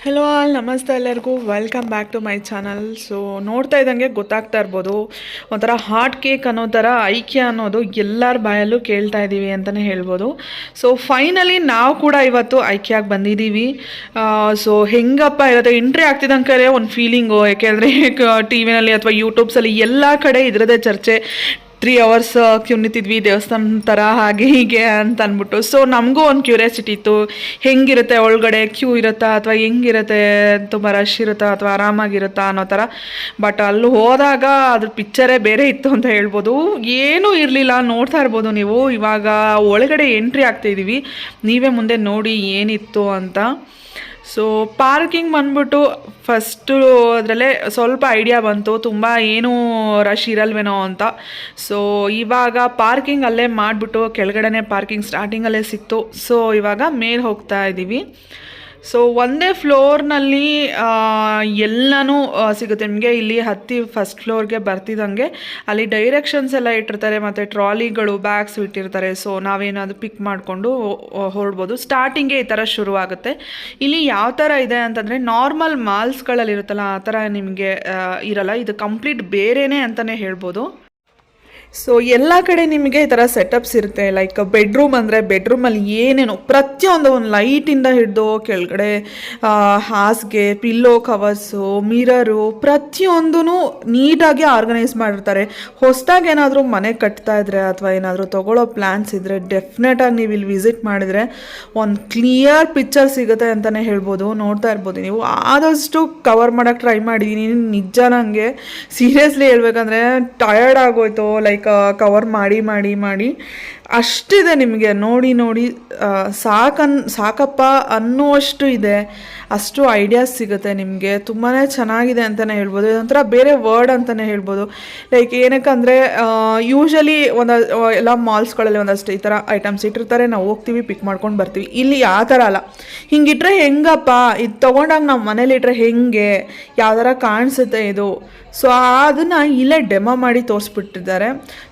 Hello all ನಮಸ್ತೆ ಎಲ್ಲರಿಗೂ welcome back to my channel. So ನೋಡ್ತಾ ಇದ್ದಂಗೆ ಗೊತ್ತಾಗ್ತಾ ಇರ್ಬೋದು, ಒಂಥರ ಹಾಟ್ ಕೇಕ್ ಅನ್ನೋ ಥರ ಐಕ್ಯ ಅನ್ನೋದು ಎಲ್ಲರ ಬಾಯಲ್ಲೂ ಕೇಳ್ತಾ ಇದ್ದೀವಿ ಅಂತಲೇ ಹೇಳ್ಬೋದು. ಸೊ ಫೈನಲಿ ನಾವು ಕೂಡ ಇವತ್ತು ಐಕ್ಯಾಗೆ ಬಂದಿದ್ದೀವಿ. ಸೊ ಹೆಂಗಪ್ಪ ಇರುತ್ತೆ ಎಂಟ್ರಿ ಆಗ್ತಿದ್ದಂಗೆ ಒಂದು ಫೀಲಿಂಗು, ಯಾಕೆಂದರೆ ಟಿ ವಿನಲ್ಲಿ ಅಥವಾ ಯೂಟ್ಯೂಬ್ಸಲ್ಲಿ ಎಲ್ಲ ಕಡೆ ಇದರದೇ ಚರ್ಚೆ. 3 hours ಕ್ಯೂ ನಿಂತಿದ್ವಿ ದೇವಸ್ಥಾನ ಥರ ಹಾಗೆ ಹೀಗೆ ಅಂತ ಅಂದ್ಬಿಟ್ಟು. ಸೊ ನಮಗೂ ಒಂದು ಕ್ಯೂರಿಯಾಸಿಟಿ ಇತ್ತು, ಹೆಂಗಿರುತ್ತೆ ಒಳಗಡೆ, ಕ್ಯೂ ಇರುತ್ತಾ ಅಥವಾ ಹೆಂಗಿರುತ್ತೆ, ತುಂಬ ರಶ್ ಇರುತ್ತಾ ಅಥವಾ ಆರಾಮಾಗಿರುತ್ತಾ ಅನ್ನೋ ಥರ. ಬಟ್ ಅಲ್ಲಿ ಹೋದಾಗ ಅದ್ರ ಪಿಕ್ಚರೇ ಬೇರೆ ಇತ್ತು ಅಂತ ಹೇಳ್ಬೋದು. ಏನೂ ಇರಲಿಲ್ಲ, ನೋಡ್ತಾ ಇರ್ಬೋದು ನೀವು. ಇವಾಗ ಒಳಗಡೆ ಎಂಟ್ರಿ ಆಗ್ತಾಯಿದ್ದೀವಿ, ನೀವೇ ಮುಂದೆ ನೋಡಿ ಏನಿತ್ತು ಅಂತ. ಸೊ ಪಾರ್ಕಿಂಗ್ ಬಂದ್ಬಿಟ್ಟು ಫಸ್ಟು ಅದರಲ್ಲೇ ಸ್ವಲ್ಪ ಐಡಿಯಾ ಬಂತು, ತುಂಬ ಏನೂ ರಶ್ ಇರಲ್ವೇನೋ ಅಂತ. ಸೊ ಇವಾಗ ಪಾರ್ಕಿಂಗ್ ಅಲ್ಲೇ ಮಾಡಿಬಿಟ್ಟು ಕೆಳಗಡೆನೇ ಪಾರ್ಕಿಂಗ್ ಸ್ಟಾರ್ಟಿಂಗಲ್ಲೇ ಸಿಕ್ತು. ಸೊ ಇವಾಗ ಮೇಲೆ ಹೋಗ್ತಾ ಇದ್ದೀವಿ. ಸೊ ಒಂದೇ ಫ್ಲೋರ್ನಲ್ಲಿ ಎಲ್ಲನೂ ಸಿಗುತ್ತೆ ನಿಮಗೆ. ಇಲ್ಲಿ ಹತ್ತಿ ಫಸ್ಟ್ ಫ್ಲೋರ್ಗೆ ಬರ್ತಿದ್ದಂಗೆ ಅಲ್ಲಿ ಡೈರೆಕ್ಷನ್ಸ್ ಎಲ್ಲ ಇಟ್ಟಿರ್ತಾರೆ, ಮತ್ತು ಟ್ರಾಲಿಗಳು ಬ್ಯಾಗ್ಸ್ ಇಟ್ಟಿರ್ತಾರೆ. ಸೊ ನಾವೇನಾದರೂ ಪಿಕ್ ಮಾಡಿಕೊಂಡು ಹೊರಡ್ಬೋದು. ಸ್ಟಾರ್ಟಿಂಗೇ ಈ ಥರ ಶುರುವಾಗುತ್ತೆ. ಇಲ್ಲಿ ಯಾವ ಥರ ಇದೆ ಅಂತಂದರೆ, ನಾರ್ಮಲ್ ಮಾಲ್ಸ್ಗಳಲ್ಲಿ ಇರುತ್ತಲ್ಲ ಆ ಥರ ನಿಮಗೆ ಇರಲ್ಲ, ಇದು ಕಂಪ್ಲೀಟ್ ಬೇರೆಯೇ ಅಂತಲೇ ಹೇಳ್ಬೋದು. ಸೊ ಎಲ್ಲ ಕಡೆ ನಿಮಗೆ ಈ ಥರ ಸೆಟಪ್ಸ್ ಇರುತ್ತೆ. ಲೈಕ್ ಬೆಡ್ರೂಮ್ ಅಂದರೆ ಬೆಡ್ರೂಮಲ್ಲಿ ಏನೇನೋ ಪ್ರತಿಯೊಂದು, ಒಂದು ಲೈಟಿಂದ ಹಿಡಿದು ಕೆಳಗಡೆ ಹಾಸಿಗೆ, ಪಿಲ್ಲೋ ಕವರ್ಸು, ಮಿರರು, ಪ್ರತಿಯೊಂದೂ ನೀಟಾಗಿ ಆರ್ಗನೈಸ್ ಮಾಡಿರ್ತಾರೆ. ಹೊಸದಾಗಿ ಏನಾದರೂ ಮನೆ ಕಟ್ತಾ ಇದ್ರೆ ಅಥವಾ ಏನಾದರೂ ತೊಗೊಳ್ಳೋ ಪ್ಲ್ಯಾನ್ಸ್ ಇದ್ದರೆ ಡೆಫಿನೆಟಾಗಿ ನೀವು ಇಲ್ಲಿ ವಿಸಿಟ್ ಮಾಡಿದರೆ ಒಂದು ಕ್ಲಿಯರ್ ಪಿಕ್ಚರ್ ಸಿಗುತ್ತೆ ಅಂತಲೇ ಹೇಳ್ಬೋದು. ನೋಡ್ತಾ ಇರ್ಬೋದು ನೀವು. ಆದಷ್ಟು ಕವರ್ ಮಾಡೋಕ್ಕೆ ಟ್ರೈ ಮಾಡಿದ್ದೀನಿ. ನಿಜ ನನಗೆ ಸೀರಿಯಸ್ಲಿ ಹೇಳ್ಬೇಕಂದ್ರೆ ಟಯರ್ಡ್ ಆಗೋಯ್ತು. ಲೈಕ್ ಕವರ್ ಮಾಡಿ ಮಾಡಿ ಮಾಡಿ ಅಷ್ಟಿದೆ. ನಿಮಗೆ ನೋಡಿ ನೋಡಿ ಸಾಕಪ್ಪ ಅನ್ನುವಷ್ಟು ಇದೆ. ಅಷ್ಟು ಐಡಿಯಾಸ್ ಸಿಗುತ್ತೆ ನಿಮಗೆ. ತುಂಬಾ ಚೆನ್ನಾಗಿದೆ ಅಂತಲೇ ಹೇಳ್ಬೋದು. ಇದೊಂಥರ ಬೇರೆ ವರ್ಡ್ ಅಂತಲೇ ಹೇಳ್ಬೋದು. ಲೈಕ್ ಏನಕ್ಕಂದರೆ ಯೂಶಲಿ ಎಲ್ಲ ಮಾಲ್ಸ್ಗಳಲ್ಲಿ ಒಂದಷ್ಟು ಈ ಥರ ಐಟಮ್ಸ್ ಇಟ್ಟಿರ್ತಾರೆ, ನಾವು ಹೋಗ್ತೀವಿ ಪಿಕ್ ಮಾಡ್ಕೊಂಡು ಬರ್ತೀವಿ. ಇಲ್ಲಿ ಆ ಥರ ಅಲ್ಲ. ಹಿಂಗಿಟ್ರೆ ಹೆಂಗಪ್ಪ, ಇದು ತೊಗೊಂಡಾಗ ನಾವು ಮನೇಲಿ ಇಟ್ಟರೆ ಹೆಂಗೆ, ಯಾವ ಥರ ಕಾಣಿಸುತ್ತೆ ಇದು. ಸೊ ಅದನ್ನು ಇಲ್ಲೇ ಡೆಮೋ ಮಾಡಿ ತೋರಿಸ್ಬಿಟ್ಟಿದ್ದಾರೆ.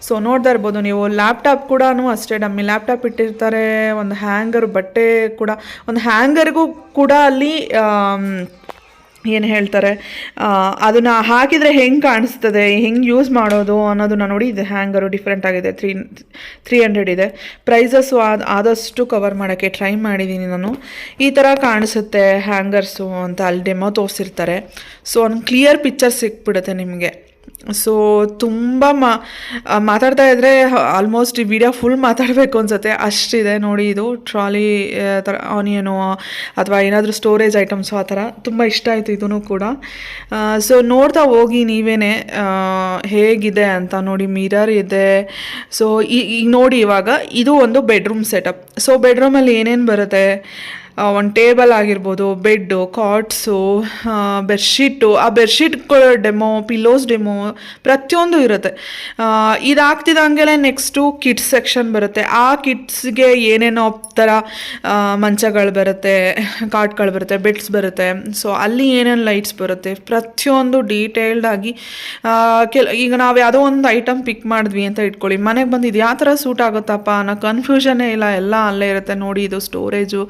ಸೊ ನೋಡ್ತಾ ಇರ್ಬೋದು ನೀವು. ಲ್ಯಾಪ್ಟಾಪ್ ಕೂಡ ಅಷ್ಟೇ, ಡಮ್ಮಿ ಲ್ಯಾಪ್ಟಾಪ್ ಇಟ್ಟಿರ್ತಾರೆ. ಒಂದು ಹ್ಯಾಂಗರ್, ಬಟ್ಟೆ ಕೂಡ ಒಂದು ಹ್ಯಾಂಗರ್ಗೂ ಕೂಡ ಅಲ್ಲಿ ಏನು ಹೇಳ್ತಾರೆ, ಅದನ್ನು ಹಾಕಿದರೆ ಹೆಂಗೆ ಕಾಣಿಸ್ತದೆ, ಹೆಂಗೆ ಯೂಸ್ ಮಾಡೋದು ಅನ್ನೋದನ್ನ ನೋಡಿ. ಇದು ಹ್ಯಾಂಗರು ಡಿಫ್ರೆಂಟ್ ಆಗಿದೆ. 300 ಇದೆ. ಪ್ರೈಸಸ್ಸು ಆದಷ್ಟು ಕವರ್ ಮಾಡೋಕ್ಕೆ ಟ್ರೈ ಮಾಡಿದ್ದೀನಿ ನಾನು. ಈ ಥರ ಕಾಣಿಸುತ್ತೆ ಹ್ಯಾಂಗರ್ಸು ಅಂತ ಅಲ್ಲಿ ಡೆಮೋ ತೋರಿಸಿರ್ತಾರೆ. ಸೊ ಒಂದು ಕ್ಲಿಯರ್ ಪಿಕ್ಚರ್ ಸಿಕ್ಬಿಡುತ್ತೆ ನಿಮಗೆ. ಸೊ ತುಂಬ ಮಾತಾಡ್ತಾ ಇದ್ದರೆ ಆಲ್ಮೋಸ್ಟ್ ಈ ವಿಡಿಯೋ ಫುಲ್ ಮಾತಾಡಬೇಕು ಅನಿಸುತ್ತೆ, ಅಷ್ಟಿದೆ ನೋಡಿ. ಇದು ಟ್ರಾಲಿ ಥರ ಆನಿಯನು ಅಥವಾ ಏನಾದರೂ ಸ್ಟೋರೇಜ್ ಐಟಮ್ಸು ಆ ಥರ ತುಂಬ ಇಷ್ಟ ಆಯಿತು ಇದೂ ಕೂಡ. ಸೊ ನೋಡ್ತಾ ಹೋಗಿ ನೀವೇ ಹೇಗಿದೆ ಅಂತ ನೋಡಿ. ಮಿರರ್ ಇದೆ. ಸೊ ಈಗ ನೋಡಿ, ಇವಾಗ ಇದು ಒಂದು ಬೆಡ್ರೂಮ್ ಸೆಟಪ್. ಸೊ ಬೆಡ್ರೂಮಲ್ಲಿ ಏನೇನು ಬರುತ್ತೆ, ಒಂದು ಟೇಬಲ್ ಆಗಿರ್ಬೋದು, ಬೆಡ್ಡು, ಕಾಟ್ಸು, ಬೆಡ್ಶೀಟು, ಆ ಬೆಡ್ಶೀಟ್ಗಳ ಡೆಮೋ, ಪಿಲ್ಲೋಸ್ ಡೆಮೋ, ಪ್ರತಿಯೊಂದು ಇರುತ್ತೆ. ಇದಾಗ್ತಿದ್ದಂಗೆ ನೆಕ್ಸ್ಟು ಕಿಡ್ಸ್ ಸೆಕ್ಷನ್ ಬರುತ್ತೆ. ಆ ಕಿಡ್ಸ್ಗೆ ಏನೇನೋ ಥರ ಮಂಚಗಳು ಬರುತ್ತೆ, ಕಾಟ್ಗಳು ಬರುತ್ತೆ, ಬೆಡ್ಸ್ ಬರುತ್ತೆ. ಸೊ ಅಲ್ಲಿ ಏನೇನು ಲೈಟ್ಸ್ ಬರುತ್ತೆ, ಪ್ರತಿಯೊಂದು ಡೀಟೇಲ್ಡಾಗಿ ಈಗ ನಾವು ಯಾವುದೋ ಒಂದು ಐಟಮ್ ಪಿಕ್ ಮಾಡಿದ್ವಿ ಅಂತ ಇಟ್ಕೊಳ್ಳಿ, ಮನೆಗೆ ಬಂದು ಇದು ಯಾವ ಥರ ಸೂಟ್ ಆಗುತ್ತಪ್ಪ ಅನ್ನೋ ಕನ್ಫ್ಯೂಷನ್ನೇ ಇಲ್ಲ, ಎಲ್ಲ ಅಲ್ಲೇ ಇರುತ್ತೆ ನೋಡಿ. ಇದು ಸ್ಟೋರೇಜು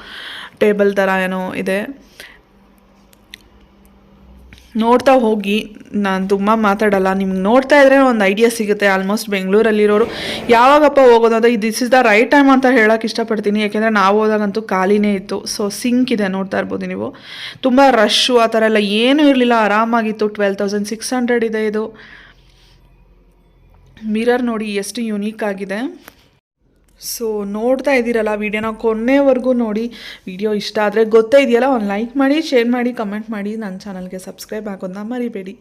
ಟೇಬಲ್ ಥರ ಏನೋ ಇದೆ. ನೋಡ್ತಾ ಹೋಗಿ, ನಾನು ತುಂಬ ಮಾತಾಡಲ್ಲ, ನಿಮ್ಗೆ ನೋಡ್ತಾ ಇದ್ರೆ ಒಂದು ಐಡಿಯಾ ಸಿಗುತ್ತೆ. ಆಲ್ಮೋಸ್ಟ್ ಬೆಂಗಳೂರಲ್ಲಿರೋರು ಯಾವಾಗಪ್ಪ ಹೋಗೋದು ಅಂತ this is the right time ಅಂತ ಹೇಳೋಕ್ಕೆ ಇಷ್ಟಪಡ್ತೀನಿ. ಯಾಕೆಂದರೆ ನಾವು ಹೋದಾಗಂತೂ ಖಾಲಿನೇ ಇತ್ತು. ಸೊ ಸಿಂಕ್ ಇದೆ, ನೋಡ್ತಾ ಇರ್ಬೋದು ನೀವು. ತುಂಬ ರಶ್ಶು ಆ ಥರ ಎಲ್ಲ ಏನೂ ಇರಲಿಲ್ಲ, ಆರಾಮಾಗಿತ್ತು. 12,600 ಇದೆ ಇದು. ಮಿರರ್ ನೋಡಿ ಎಷ್ಟು ಯುನೀಕ್ ಆಗಿದೆ. ಸೊ ನೋಡ್ತಾ ಇದ್ದೀರಲ್ಲ, ವಿಡಿಯೋನ ಕೊನೆವರೆಗೂ ನೋಡಿ. ವಿಡಿಯೋ ಇಷ್ಟ ಆದರೆ ಗೊತ್ತೇ ಇದೆಯಲ್ಲ, ಒಂದು ಲೈಕ್ ಮಾಡಿ, ಶೇರ್ ಮಾಡಿ, ಕಮೆಂಟ್ ಮಾಡಿ. ನನ್ನ ಚಾನಲ್ಗೆ ಸಬ್ಸ್ಕ್ರೈಬ್ ಆಗೋದನ್ನ ಮರಿಬೇಡಿ.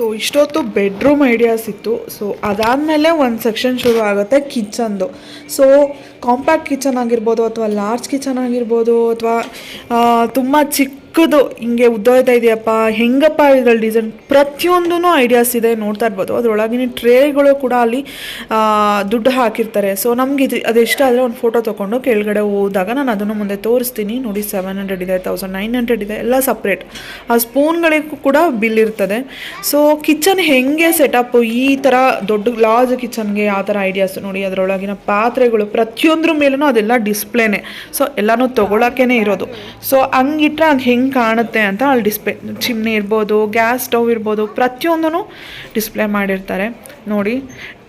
ಸೊ ಇಷ್ಟೊತ್ತು ಬೆಡ್ರೂಮ್ ಐಡಿಯಾಸ್ ಇತ್ತು. ಸೊ ಅದಾದಮೇಲೆ ಒಂದು ಸೆಕ್ಷನ್ ಶುರು ಆಗುತ್ತೆ ಕಿಚನ್ದು. ಸೊ ಕಾಂಪ್ಯಾಕ್ಟ್ ಕಿಚನ್ ಆಗಿರ್ಬೋದು ಅಥವಾ ಲಾರ್ಜ್ ಕಿಚನ್ ಆಗಿರ್ಬೋದು ಅಥವಾ ತುಂಬ ಚಿಕ್ಕದು ಹಿಂಗೆ ಉದ್ದೋಯ್ತಾ ಇದೆಯಪ್ಪ, ಹೆಂಗಪ್ಪ ಇದ್ರಲ್ಲಿ ಡಿಸೈನ್, ಪ್ರತಿಯೊಂದೂ ಐಡಿಯಾಸ್ ಇದೆ, ನೋಡ್ತಾ ಇರ್ಬೋದು. ಅದರೊಳಗಿನ ಟ್ರೇಗಳು ಕೂಡ ಅಲ್ಲಿ ದುಡ್ಡು ಹಾಕಿರ್ತಾರೆ. ಸೊ ನಮ್ಗೆ ಅದೆಷ್ಟ ಆದರೆ ಒಂದು ಫೋಟೋ ತೊಗೊಂಡು ಕೆಳಗಡೆ ಹೋದಾಗ ನಾನು ಅದನ್ನು ಮುಂದೆ ತೋರಿಸ್ತೀನಿ. ನೋಡಿ 700 ಇದೆ, 1900 ಇದೆ, ಎಲ್ಲ ಸಪ್ರೇಟ್. ಆ ಸ್ಪೂನ್ಗಳಿಗೂ ಕೂಡ ಬಿಲ್ ಇರ್ತದೆ. ಸೊ ಕಿಚನ್ ಹೆಂಗೆ ಸೆಟಪ್, ಈ ಥರ ದೊಡ್ಡ ಲಾರ್ಜ್ ಕಿಚನ್ಗೆ ಯಾವ ಥರ ಐಡಿಯಾಸ್ ನೋಡಿ. ಅದರೊಳಗಿನ ಪಾತ್ರೆಗಳು ಪ್ರತಿಯೊಂದ್ರ ಮೇಲೂ ಅದೆಲ್ಲ ಡಿಸ್ಪ್ಲೇನೆ. ಸೊ ಎಲ್ಲನೂ ತೊಗೊಳಕ್ಕೇ ಇರೋದು. ಸೊ ಹಂಗಿಟ್ರೆ ಅದು ಹೆಂಗೆ ಕಾಣುತ್ತೆ ಅಂತ ಅಲ್ಲಿ ಡಿಸ್ಪ್ಲೇ, ಚಿಮ್ನಿ ಇರ್ಬೋದು, ಗ್ಯಾಸ್ ಸ್ಟವ್ ಇರ್ಬೋದು, ಪ್ರತಿಯೊಂದೂ ಡಿಸ್ಪ್ಲೇ ಮಾಡಿರ್ತಾರೆ ನೋಡಿ.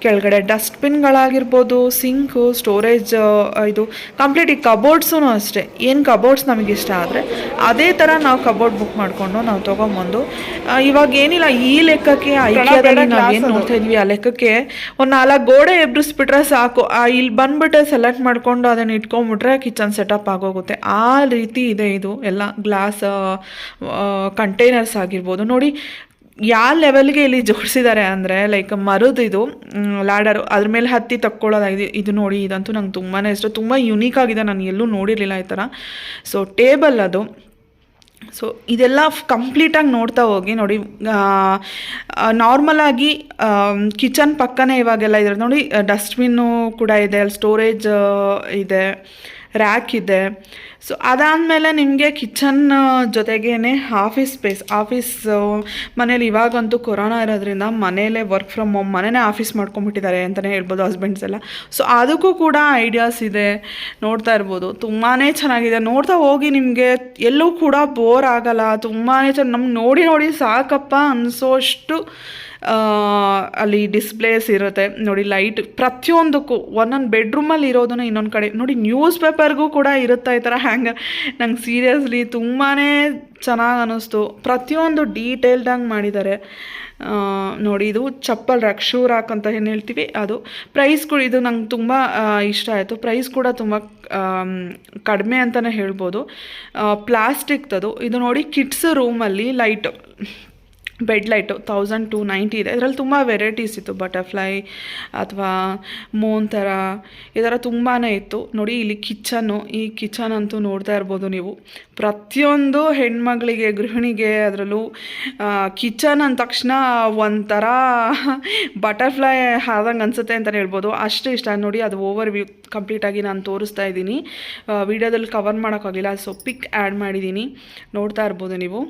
ಕೆಳಗಡೆ ಡಸ್ಟ್ಬಿನ್ಗಳಾಗಿರ್ಬೋದು, ಸಿಂಕು, ಸ್ಟೋರೇಜ್, ಇದು ಕಂಪ್ಲೀಟ್. ಈ ಕಬೋರ್ಡ್ಸೂ ಅಷ್ಟೇ. ಏನು ಕಬೋರ್ಡ್ಸ್ ನಮಗೆ ಇಷ್ಟ ಆದರೆ ಅದೇ ಥರ ನಾವು ಕಬೋರ್ಡ್ ಬುಕ್ ಮಾಡಿಕೊಂಡು ನಾವು ತೊಗೊಂಬಂದು, ಇವಾಗ ಏನಿಲ್ಲ ಈ ಲೆಕ್ಕಕ್ಕೆ ಐಕ್ಯಾದಲ್ಲಿ ನಾವು ಏನು ನೋಡ್ತಾ ಇದ್ವಿ ಆ ಲೆಕ್ಕಕ್ಕೆ ಒಂದು 4 ಗೋಡೆ ಎಬ್ರಿಸ್ಬಿಟ್ರೆ ಸಾಕು. ಇಲ್ಲಿ ಬಂದ್ಬಿಟ್ಟೆ ಸೆಲೆಕ್ಟ್ ಮಾಡಿಕೊಂಡು ಅದನ್ನು ಇಟ್ಕೊಂಡ್ಬಿಟ್ರೆ ಕಿಚನ್ ಸೆಟಪ್ ಆಗೋಗುತ್ತೆ. ಆ ರೀತಿ ಇದೆ ಇದು ಎಲ್ಲ. ಗ್ಲಾಸ್ ಕಂಟೈನರ್ಸ್ ಆಗಿರ್ಬೋದು ನೋಡಿ ಯಾವ ಲೆವೆಲ್ಗೆ ಇಲ್ಲಿ ಜೋಡಿಸಿದ್ದಾರೆ ಅಂದರೆ, ಲೈಕ್ ಮರದ್ದು ಇದು ಲ್ಯಾಡರು, ಅದ್ರ ಮೇಲೆ ಹತ್ತಿ ತಕ್ಕೊಳ್ಳೋದಾಗಿದೆ. ಇದು ನೋಡಿ, ಇದಂತೂ ನಂಗೆ ತುಂಬಾ ಇಷ್ಟ, ತುಂಬ ಯುನೀಕ್ ಆಗಿದೆ, ನಾನು ಎಲ್ಲೂ ನೋಡಿರಲಿಲ್ಲ ಈ ಥರ. ಸೊ ಟೇಬಲ್ ಅದು. ಸೊ ಇದೆಲ್ಲ ಕಂಪ್ಲೀಟಾಗಿ ನೋಡ್ತಾ ಹೋಗಿ ನೋಡಿ. ನಾರ್ಮಲಾಗಿ ಕಿಚನ್ ಪಕ್ಕನೇ ಇವಾಗೆಲ್ಲ ಇದೆ ನೋಡಿ. ಡಸ್ಟ್ಬಿನ್ನು ಕೂಡ ಇದೆ, ಅಲ್ಲಿ ಸ್ಟೋರೇಜ್ ಇದೆ, ರ್ಯಾಕ್ ಇದೆ. ಸೊ ಅದಾದಮೇಲೆ ನಿಮಗೆ ಕಿಚನ್ ಜೊತೆಗೇ ಆಫೀಸ್ ಸ್ಪೇಸ್. ಮನೇಲಿ ಇವಾಗಂತೂ ಕೊರೋನಾ ಇರೋದ್ರಿಂದ ಮನೇಲೇ ವರ್ಕ್ ಫ್ರಮ್ ಹೋಮ್, ಮನೇನೇ ಆಫೀಸ್ ಮಾಡ್ಕೊಂಬಿಟ್ಟಿದ್ದಾರೆ ಅಂತಲೇ ಹೇಳ್ಬೋದು ಹಸ್ಬೆಂಡ್ಸ್ ಎಲ್ಲ. ಸೊ ಅದಕ್ಕೂ ಕೂಡ ಐಡಿಯಾಸ್ ಇದೆ, ನೋಡ್ತಾ ಇರ್ಬೋದು. ತುಂಬಾ ಚೆನ್ನಾಗಿದೆ, ನೋಡ್ತಾ ಹೋಗಿ. ನಿಮಗೆ ಎಲ್ಲೂ ಕೂಡ ಬೋರ್ ಆಗಲ್ಲ. ತುಂಬಾ ನಮ್ಗೆ ನೋಡಿ ನೋಡಿ ಸಾಕಪ್ಪ ಅನಿಸೋಷ್ಟು ಅಲ್ಲಿ ಡಿಸ್ಪ್ಲೇಸ್ ಇರುತ್ತೆ ನೋಡಿ. ಲೈಟ್ ಪ್ರತಿಯೊಂದಕ್ಕೂ ಒಂದೊಂದು ಬೆಡ್ರೂಮಲ್ಲಿ ಇರೋದನ್ನ ಇನ್ನೊಂದು ಕಡೆ ನೋಡಿ. ನ್ಯೂಸ್ ಪೇಪರ್ಗೂ ಕೂಡ ಇರುತ್ತೆ ಈ ಥರ ಹ್ಯಾಂಗರ್. ನಂಗೆ ಸೀರಿಯಸ್ಲಿ ತುಂಬಾ ಚೆನ್ನಾಗಿ ಅನ್ನಿಸ್ತು. ಪ್ರತಿಯೊಂದು ಡೀಟೇಲ್ಡಾಗಿ ಮಾಡಿದ್ದಾರೆ ನೋಡಿ. ಇದು ಚಪ್ಪಲ್ ರ್ಯಾಕ್, ಶೂ ರ್ಯಾಕ್ ಅಂತ ಏನು ಹೇಳ್ತೀವಿ ಅದು. ಪ್ರೈಸ್ಗಳು ಇದು ನಂಗೆ ತುಂಬ ಇಷ್ಟ ಆಯಿತು. ಪ್ರೈಸ್ ಕೂಡ ತುಂಬ ಕಡಿಮೆ ಅಂತಲೇ ಹೇಳ್ಬೋದು. ಪ್ಲಾಸ್ಟಿಕ್ದು ಇದು ನೋಡಿ. ಕಿಡ್ಸ್ ರೂಮಲ್ಲಿ ಲೈಟು, ಬೆಡ್ ಲೈಟು 1290 ಇದೆ. ಇದರಲ್ಲಿ ತುಂಬ ವೆರೈಟೀಸ್ ಇತ್ತು. ಬಟರ್ಫ್ಲೈ ಅಥವಾ ಮೂನ್ ಥರ ಈ ಥರ ತುಂಬಾ ಇತ್ತು ನೋಡಿ. ಇಲ್ಲಿ ಕಿಚನ್ನು, ಈ ಕಿಚನ್ ಅಂತೂ ನೋಡ್ತಾ ಇರ್ಬೋದು ನೀವು. ಪ್ರತಿಯೊಂದು ಹೆಣ್ಮಗಳಿಗೆ, ಗೃಹಿಣಿಗೆ, ಅದರಲ್ಲೂ ಕಿಚನ್ ಅಂದ ತಕ್ಷಣ ಒಂಥರ ಬಟರ್ಫ್ಲೈ ಹಾದಂಗೆ ಅನಿಸುತ್ತೆ ಅಂತಲೇ ಹೇಳ್ಬೋದು. ಅಷ್ಟು ಇಷ್ಟ ನೋಡಿ. ಅದು ಓವರ್ ವ್ಯೂ ಕಂಪ್ಲೀಟಾಗಿ ನಾನು ತೋರಿಸ್ತಾ ಇದ್ದೀನಿ. ವಿಡಿಯೋದಲ್ಲಿ ಕವರ್ ಮಾಡೋಕ್ಕಾಗಲಿಲ್ಲ, ಸೊ ಪಿಕ್ ಆ್ಯಡ್ ಮಾಡಿದ್ದೀನಿ, ನೋಡ್ತಾ ಇರ್ಬೋದು ನೀವು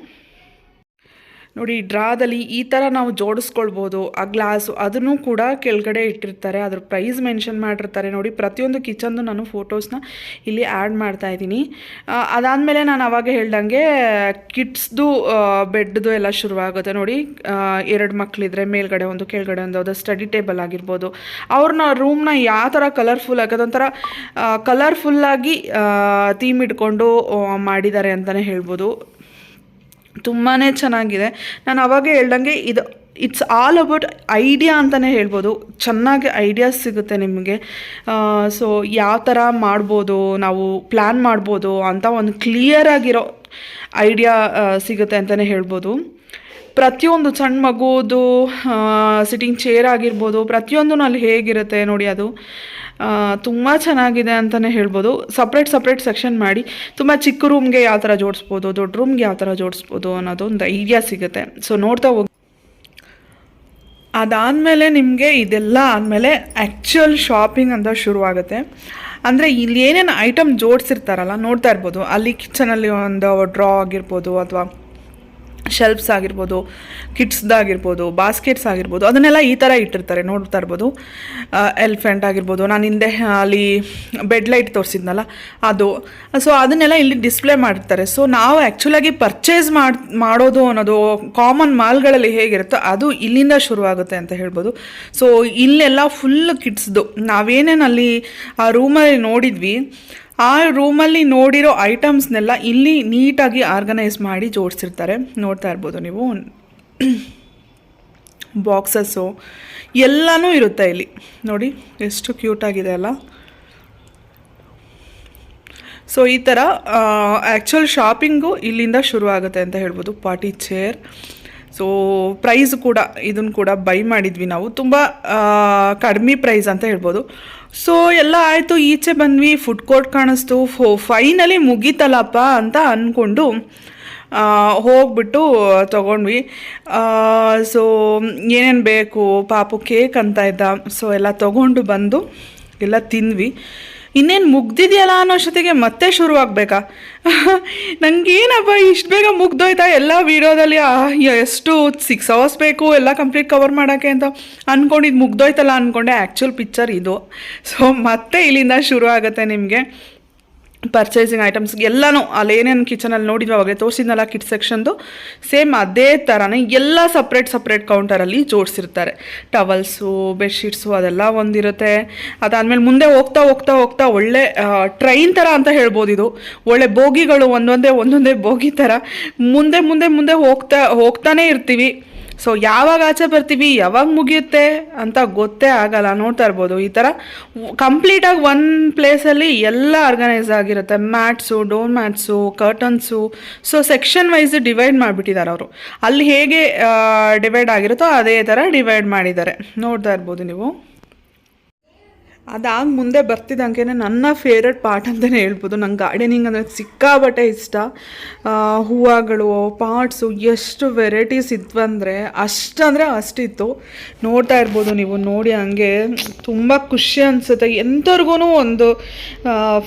ನೋಡಿ. ಡ್ರಾದಲ್ಲಿ ಈ ಥರ ನಾವು ಜೋಡಿಸ್ಕೊಳ್ಬೋದು. ಆ ಗ್ಲಾಸು ಅದನ್ನು ಕೂಡ ಕೆಳಗಡೆ ಇಟ್ಟಿರ್ತಾರೆ, ಅದ್ರ ಪ್ರೈಸ್ ಮೆನ್ಷನ್ ಮಾಡಿರ್ತಾರೆ ನೋಡಿ. ಪ್ರತಿಯೊಂದು ಕಿಚನ್ದು ನಾನು ಫೋಟೋಸ್ನ ಇಲ್ಲಿ ಆ್ಯಡ್ ಮಾಡ್ತಾಯಿದ್ದೀನಿ. ಅದಾದಮೇಲೆ ನಾನು ಅವಾಗ ಹೇಳ್ದಂಗೆ ಕಿಡ್ಸ್ದು ಬೆಡ್ದು ಎಲ್ಲ ಶುರುವಾಗುತ್ತೆ ನೋಡಿ. 2 ಮಕ್ಕಳಿದ್ರೆ ಮೇಲ್ಗಡೆ ಒಂದು ಕೆಳಗಡೆ ಒಂದು, ಅದು ಸ್ಟಡಿ ಟೇಬಲ್ ಆಗಿರ್ಬೋದು. ಅವ್ರನ್ನ ರೂಮ್ನ ಯಾವ ಥರ ಕಲರ್ಫುಲ್ ಆಗಿ, ಅದೊಂಥರ ಕಲರ್ಫುಲ್ಲಾಗಿ ಥೀಮ್ ಇಟ್ಕೊಂಡು ಮಾಡಿದ್ದಾರೆ ಅಂತಲೇ ಹೇಳ್ಬೋದು. ತುಂಬಾ ಚೆನ್ನಾಗಿದೆ. ನಾನು ಅವಾಗ ಹೇಳ್ದಂಗೆ ಇಟ್ಸ್ ಆಲ್ ಅಬೌಟ್ ಐಡಿಯಾ ಅಂತಲೇ ಹೇಳ್ಬೋದು. ಚೆನ್ನಾಗಿ ಐಡಿಯಾಸ್ ಸಿಗುತ್ತೆ ನಿಮಗೆ. ಸೊ ಯಾವ ಥರ ಮಾಡ್ಬೋದು, ನಾವು ಪ್ಲ್ಯಾನ್ ಮಾಡ್ಬೋದು ಅಂತ ಒಂದು ಕ್ಲಿಯರಾಗಿರೋ ಐಡಿಯಾ ಸಿಗುತ್ತೆ ಅಂತಲೇ ಹೇಳ್ಬೋದು. ಪ್ರತಿಯೊಂದು ಸಣ್ಣ ಮಗುದು ಸಿಟ್ಟಿಂಗ್ ಚೇರ್ ಆಗಿರ್ಬೋದು, ಪ್ರತಿಯೊಂದೂ ಅಲ್ಲಿ ಹೇಗಿರುತ್ತೆ ನೋಡಿ. ಅದು ತುಂಬ ಚೆನ್ನಾಗಿದೆ ಅಂತಲೇ ಹೇಳ್ಬೋದು. ಸಪ್ರೇಟ್ ಸೆಕ್ಷನ್ ಮಾಡಿ ತುಂಬ ಚಿಕ್ಕ ರೂಮ್ಗೆ ಯಾವ ಥರ ಜೋಡಿಸ್ಬೋದು, ದೊಡ್ಡ ರೂಮ್ಗೆ ಯಾವ ಥರ ಜೋಡಿಸ್ಬೋದು ಅನ್ನೋದು ಒಂದು ಐಡಿಯಾ ಸಿಗುತ್ತೆ. ಸೊ ನೋಡ್ತಾ ಹೋಗಿ. ಅದಾದಮೇಲೆ ನಿಮಗೆ ಇದೆಲ್ಲ ಆದಮೇಲೆ ಆ್ಯಕ್ಚುಯಲ್ ಶಾಪಿಂಗ್ ಅಂತ ಶುರುವಾಗುತ್ತೆ. ಅಂದರೆ ಇಲ್ಲಿ ಏನೇನು ಐಟಮ್ ಜೋಡಿಸಿರ್ತಾರಲ್ಲ ನೋಡ್ತಾ ಇರ್ಬೋದು. ಅಲ್ಲಿ ಕಿಚನಲ್ಲಿ ಒಂದು ಡ್ರಾ ಆಗಿರ್ಬೋದು, ಅಥವಾ ಶೆಲ್ಫ್ಸ್ ಆಗಿರ್ಬೋದು, ಕಿಡ್ಸ್ದಾಗಿರ್ಬೋದು, ಬಾಸ್ಕೆಟ್ಸ್ ಆಗಿರ್ಬೋದು, ಅದನ್ನೆಲ್ಲ ಈ ಥರ ಇಟ್ಟಿರ್ತಾರೆ, ನೋಡ್ತಾ ಇರ್ಬೋದು. ಎಲಿಫೆಂಟ್ ಆಗಿರ್ಬೋದು, ನಾನು ಹಿಂದೆ ಅಲ್ಲಿ ಬೆಡ್ ಲೈಟ್ ತೋರಿಸಿದ್ನಲ್ಲ ಅದು. ಸೊ ಅದನ್ನೆಲ್ಲ ಇಲ್ಲಿ ಡಿಸ್ಪ್ಲೇ ಮಾಡಿರ್ತಾರೆ. ಸೊ ನಾವು ಆ್ಯಕ್ಚುಲಾಗಿ ಪರ್ಚೇಸ್ ಮಾಡೋದು ಅನ್ನೋದು ಕಾಮನ್ ಮಾಲ್ಗಳಲ್ಲಿ ಹೇಗಿರುತ್ತೋ ಅದು ಇಲ್ಲಿಂದ ಶುರುವಾಗುತ್ತೆ ಅಂತ ಹೇಳ್ಬೋದು. ಸೊ ಇಲ್ಲೆಲ್ಲ ಫುಲ್ ಕಿಡ್ಸ್ದು ನಾವೇನೇನಲ್ಲಿ ಆ ರೂಮಲ್ಲಿ ನೋಡಿದ್ವಿ, ಆ ರೂಮಲ್ಲಿ ನೋಡಿರೋ ಐಟಮ್ಸ್ನೆಲ್ಲ ಇಲ್ಲಿ ನೀಟಾಗಿ ಆರ್ಗನೈಸ್ ಮಾಡಿ ಜೋಡಿಸಿರ್ತಾರೆ, ನೋಡ್ತಾ ಇರ್ಬೋದು ನೀವು. ಬಾಕ್ಸಸ್ಸು ಎಲ್ಲನೂ ಇರುತ್ತೆ ಇಲ್ಲಿ ನೋಡಿ, ಎಷ್ಟು ಕ್ಯೂಟಾಗಿದೆ ಅಲ್ಲ. ಸೊ ಈ ಥರ ಆ್ಯಕ್ಚುಯಲ್ ಶಾಪಿಂಗು ಇಲ್ಲಿಂದ ಶುರುವಾಗುತ್ತೆ ಅಂತ ಹೇಳ್ಬೋದು. ಪಾರ್ಟಿ ಚೇರ್, ಸೊ ಪ್ರೈಸ್ ಕೂಡ ಇದನ್ನು ಕೂಡ ಬೈ ಮಾಡಿದ್ವಿ ನಾವು, ತುಂಬ ಕಡಿಮೆ ಪ್ರೈಸ್ ಅಂತ ಹೇಳ್ಬೋದು. ಸೊ ಎಲ್ಲ ಆಯಿತು, ಈಚೆ ಬಂದ್ವಿ, ಫುಡ್ ಕೋರ್ಟ್ ಕಾಣಿಸ್ತು. ಫೈನಲಿ ಮುಗೀತಲ್ಲಪ್ಪ ಅಂತ ಅಂದ್ಕೊಂಡು ಹೋಗ್ಬಿಟ್ಟು ತೊಗೊಂಡ್ವಿ. ಸೊ ಏನೇನು ಬೇಕು, ಪಾಪು ಕೇಕ್ ಅಂತ ಇದ್ದ, ಸೊ ಎಲ್ಲ ತೊಗೊಂಡು ಬಂದು ಎಲ್ಲ ತಿಂದ್ವಿ. ಇನ್ನೇನು ಮುಗ್ದಿದೆಯಲ್ಲ ಅನ್ನೋ ಜೊತೆಗೆ ಮತ್ತೆ ಶುರು ಆಗಬೇಕಾ? ನನಗೇನಪ್ಪ ಇಷ್ಟು ಬೇಗ ಮುಗ್ದೋಯ್ತಾ ಎಲ್ಲ ವೀಡಿಯೋದಲ್ಲಿ, ಎಷ್ಟು 6 hours ಬೇಕು ಎಲ್ಲ ಕಂಪ್ಲೀಟ್ ಕವರ್ ಮಾಡೋಕ್ಕೆ ಅಂತ ಅಂದ್ಕೊಂಡಿದ್ದು ಮುಗ್ದೋಯ್ತಲ್ಲ ಅಂದ್ಕೊಂಡೆ. ಆ್ಯಕ್ಚುಲ್ ಪಿಕ್ಚರ್ ಇದು. ಸೊ ಮತ್ತೆ ಇಲ್ಲಿಂದ ಶುರು ಆಗುತ್ತೆ ನಿಮಗೆ ಪರ್ಚೇಸಿಂಗ್ ಐಟಮ್ಸ್ ಎಲ್ಲನೂ. ಅಲ್ಲಿ ಏನೇನು ಕಿಚನಲ್ಲಿ ನೋಡಿದ್ವಿ ಅವಾಗಲೇ ತೋರಿಸಿದ್ನಲ್ಲ ಕಿಟ್ ಸೆಕ್ಷನ್ದು, ಸೇಮ್ ಅದೇ ಥರನೇ ಎಲ್ಲ ಸಪ್ರೇಟ್ ಕೌಂಟರಲ್ಲಿ ಜೋಡಿಸಿರ್ತಾರೆ. ಟವಲ್ಸು, ಬೆಡ್ಶೀಟ್ಸು ಅದೆಲ್ಲ ಒಂದಿರುತ್ತೆ. ಅದಾದಮೇಲೆ ಮುಂದೆ ಹೋಗ್ತಾ ಒಳ್ಳೆ ಟ್ರೈನ್ ಥರ ಅಂತ ಹೇಳ್ಬೋದು. ಇದು ಒಳ್ಳೆ ಬೋಗಿಗಳು, ಒಂದೊಂದೇ ಬೋಗಿ ಥರ ಮುಂದೆ ಹೋಗ್ತಾನೇ ಇರ್ತೀವಿ. ಸೊ ಯಾವಾಗ ಆಚೆ ಬರ್ತೀವಿ, ಯಾವಾಗ ಮುಗಿಯುತ್ತೆ ಅಂತ ಗೊತ್ತೇ ಆಗಲ್ಲ. ನೋಡ್ತಾ ಇರ್ಬೋದು, ಈ ಥರ ಕಂಪ್ಲೀಟಾಗಿ ಒಂದು ಪ್ಲೇಸಲ್ಲಿ ಎಲ್ಲ ಆರ್ಗನೈಸ್ ಆಗಿರುತ್ತೆ. Mats, door mats, curtains. So section wise divide ಮಾಡಿಬಿಟ್ಟಿದ್ದಾರೆ ಅವರು. ಅಲ್ಲಿ ಹೇಗೆ ಡಿವೈಡ್ ಆಗಿರುತ್ತೋ ಅದೇ ಥರ ಡಿವೈಡ್ ಮಾಡಿದ್ದಾರೆ, ನೋಡ್ತಾ ಇರ್ಬೋದು ನೀವು. ಅದಾದ ಮುಂದೆ ಬರ್ತಿದ್ದಂಗೆ ನನ್ನ ಫೇವ್ರೆಟ್ ಪಾರ್ಟ್ ಅಂತಲೇ ಹೇಳ್ಬೋದು. ನಂಗೆ ಗಾರ್ಡನಿಂಗ್ ಅಂದರೆ ಸಿಕ್ಕಾಬಟ್ಟೆ ಇಷ್ಟ. ಹೂವುಗಳು, ಪಾಟ್ಸು, ಎಷ್ಟು ವೆರೈಟೀಸ್ ಇದ್ವಂದರೆ ಅಷ್ಟಿತ್ತು. ನೋಡ್ತಾ ಇರ್ಬೋದು ನೀವು, ನೋಡಿ ಹಂಗೆ ತುಂಬ ಖುಷಿ ಅನಿಸುತ್ತೆ. ಎಂಥವ್ರಿಗೂ ಒಂದು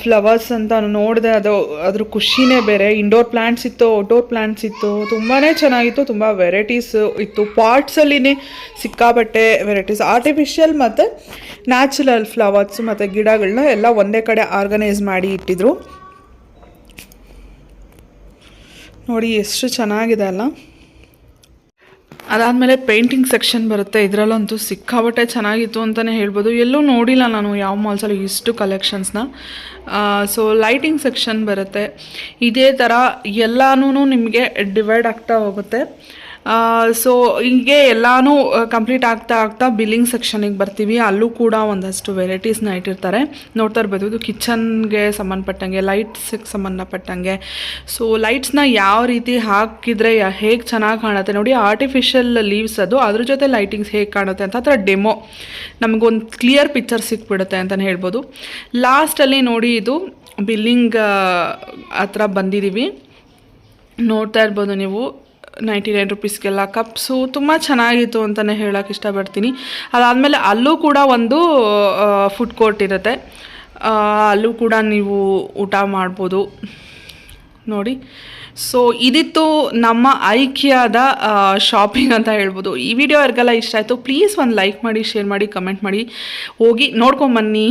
ಫ್ಲವರ್ಸ್ ಅಂತ ನೋಡಿದೆ, ಅದ್ರ ಖುಷಿನೇ ಬೇರೆ. ಇಂಡೋರ್ ಪ್ಲ್ಯಾಂಟ್ಸ್ ಇತ್ತು, ಔಟ್ಡೋರ್ ಪ್ಲ್ಯಾಂಟ್ಸ್ ಇತ್ತು, ತುಂಬಾ ಚೆನ್ನಾಗಿತ್ತು. ತುಂಬ ವೆರೈಟೀಸ್ ಇತ್ತು. ಪಾಟ್ಸಲ್ಲಿನೇ ಸಿಕ್ಕಾಬಟ್ಟೆ ವೆರೈಟೀಸ್, ಆರ್ಟಿಫಿಷಿಯಲ್ ಮತ್ತು ನ್ಯಾಚುರಲ್ ಫ್ಲವರ್ಸ್ ಮತ್ತು ಗಿಡಗಳನ್ನ ಎಲ್ಲ ಒಂದೇ ಕಡೆ ಆರ್ಗನೈಸ್ ಮಾಡಿ ಇಟ್ಟಿದ್ರು. ನೋಡಿ ಎಷ್ಟು ಚೆನ್ನಾಗಿದೆ ಅಲ್ಲ. ಅದಾದಮೇಲೆ ಪೇಂಟಿಂಗ್ ಸೆಕ್ಷನ್ ಬರುತ್ತೆ. ಇದರಲ್ಲಂತೂ ಸಿಕ್ಕಾಬಟ್ಟೆ ಚೆನ್ನಾಗಿತ್ತು ಅಂತಲೇ ಹೇಳ್ಬೋದು. ಎಲ್ಲೂ ನೋಡಿಲ್ಲ ನಾನು ಯಾವ ಮಾಲ್ಸಲ್ಲಿ ಇಷ್ಟು ಕಲೆಕ್ಷನ್ಸ್ನ. ಸೊ ಲೈಟಿಂಗ್ ಸೆಕ್ಷನ್ ಬರುತ್ತೆ. ಇದೇ ಥರ ಎಲ್ಲನೂ ನಿಮಗೆ ಡಿವೈಡ್ ಆಗ್ತಾ ಹೋಗುತ್ತೆ. ಸೊ ಹೀಗೆ ಎಲ್ಲನೂ ಕಂಪ್ಲೀಟ್ ಆಗ್ತಾ ಬಿಲ್ಲಿಂಗ್ ಸೆಕ್ಷನಿಗೆ ಬರ್ತೀವಿ. ಅಲ್ಲೂ ಕೂಡ ಒಂದಷ್ಟು ವೆರೈಟೀಸ್ನ ಇಟ್ಟಿರ್ತಾರೆ. ನೋಡ್ತಾ ಇರ್ಬೋದು, ಇದು ಕಿಚನ್ಗೆ ಸಂಬಂಧಪಟ್ಟಂಗೆ, ಲೈಟ್ಸಿಗೆ ಸಂಬಂಧಪಟ್ಟಂಗೆ. ಸೊ ಲೈಟ್ಸ್ನ ಯಾವ ರೀತಿ ಹಾಕಿದರೆ ಹೇಗೆ ಚೆನ್ನಾಗಿ ಕಾಣುತ್ತೆ ನೋಡಿ. ಆರ್ಟಿಫಿಷಿಯಲ್ ಲೀವ್ಸ್ ಅದು, ಅದ್ರ ಜೊತೆ ಲೈಟಿಂಗ್ಸ್ ಹೇಗೆ ಕಾಣುತ್ತೆ ಅಂತ ಥರ ಡೆಮೋ ನಮಗೊಂದು ಕ್ಲಿಯರ್ ಪಿಕ್ಚರ್ ಸಿಕ್ಬಿಡುತ್ತೆ ಅಂತಲೇ ಹೇಳ್ಬೋದು. ಲಾಸ್ಟಲ್ಲಿ ನೋಡಿ, ಇದು ಬಿಲ್ಲಿಂಗ್ ಹತ್ರ ಬಂದಿದ್ದೀವಿ. ನೋಡ್ತಾ ಇರ್ಬೋದು ನೀವು, 99 ರೂಪೀಸ್ಗೆಲ್ಲ ಕಪ್ಸು ತುಂಬ ಚೆನ್ನಾಗಿತ್ತು ಅಂತಲೇ ಹೇಳೋಕ್ಕೆ ಇಷ್ಟಪಡ್ತೀನಿ. ಅದಾದಮೇಲೆ ಅಲ್ಲೂ ಕೂಡ ಒಂದು ಫುಡ್ ಕೋರ್ಟ್ ಇರುತ್ತೆ. ಅಲ್ಲೂ ಕೂಡ ನೀವು ಊಟ ಮಾಡ್ಬೋದು ನೋಡಿ. ಸೊ ಇದಿತ್ತು ನಮ್ಮ ಐಕಿಯಾದ ಶಾಪಿಂಗ್ ಅಂತ ಹೇಳ್ಬೋದು. ಈ ವಿಡಿಯೋ ಯಾರಿಗೆಲ್ಲ ಇಷ್ಟ ಆಯಿತು ಪ್ಲೀಸ್ ಒಂದು ಲೈಕ್ ಮಾಡಿ, ಶೇರ್ ಮಾಡಿ, ಕಮೆಂಟ್ ಮಾಡಿ, ಹೋಗಿ ನೋಡ್ಕೊಂಬನ್ನಿ.